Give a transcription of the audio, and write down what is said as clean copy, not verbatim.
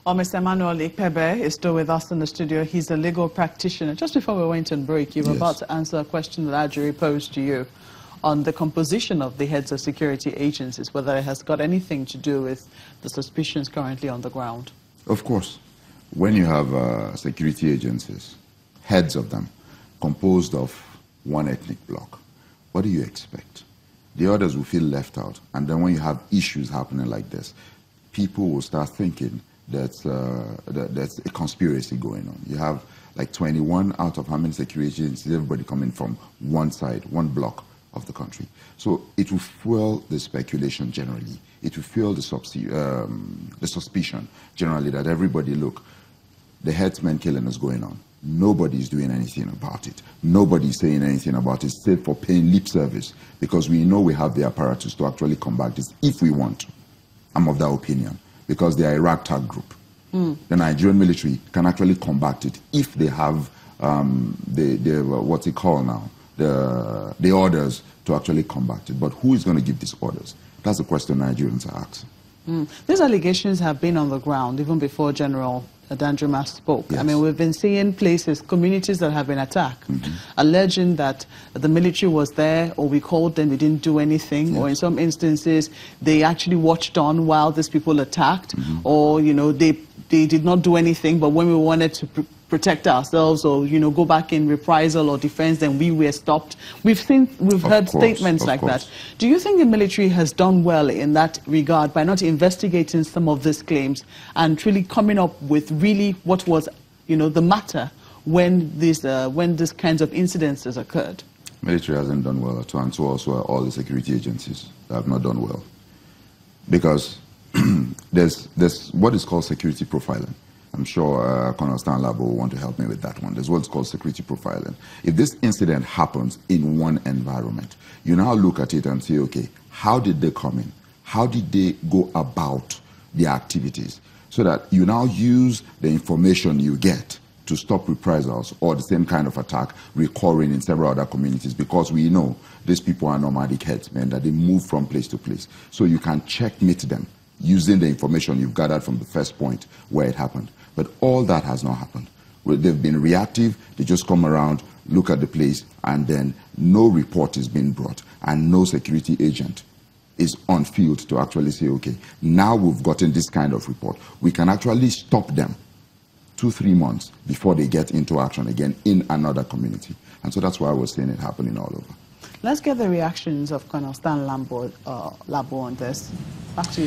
Well, Mr. Emmanuel Ikpebe is still with us in the studio. He's a legal practitioner. Just before we went on break, you were about to answer a question that our jury posed to you on the composition of the heads of security agencies, whether it has got anything to do with the suspicions currently on the ground. Of course. When you have security agencies, heads of them, composed of one ethnic bloc, what do you expect? The others will feel left out. And then when you have issues happening like this, people will start thinking that that's a conspiracy going on. You have like 21 out of how many security agencies, everybody coming from one side, one block of the country. So it will fuel the speculation generally. It will fuel the suspicion generally that everybody, look, the headsman killing is going on. Nobody's doing anything about it. Nobody's saying anything about it, save for paying lip service, because we know we have the apparatus to actually combat this if we want to. I'm of that opinion, because they are a ragtag group. The Nigerian military can actually combat it if they have what's it called now, the orders to actually combat it. But who is going to give these orders? That's the question Nigerians are asking. These allegations have been on the ground even before General Danjuma spoke. Yes. I mean, we've been seeing places, communities that have been attacked, alleging that the military was there, or we called them, they didn't do anything, or in some instances, they actually watched on while these people attacked, or, you know, they did not do anything, but when we wanted to protect ourselves or, you know, go back in reprisal or defense, then we were stopped. We've heard statements like that. Do you think the military has done well in that regard by not investigating some of these claims and really coming up with really what was, you know, the matter when these kinds of incidences occurred? Military hasn't done well at all, and so also are all the security agencies that have not done well. Because there's what is called security profiling. I'm sure Colonel Labo will want to help me with that one. There's what's called security profiling. If this incident happens in one environment, you now look at it and say, okay, how did they come in? How did they go about their activities? So that you now use the information you get to stop reprisals or the same kind of attack recurring in several other communities, because we know these people are nomadic headsmen, that they move from place to place. So you can checkmate them using the information you've gathered from the first point where it happened. But all that has not happened. They've been reactive, they just come around, look at the place, and then no report is being brought, and no security agent is on field to actually say, okay, now we've gotten this kind of report. We can actually stop them 2-3 months before they get into action again in another community. And so that's why I was saying it happening all over. Let's get the reactions of Colonel Labo on this. Back to you.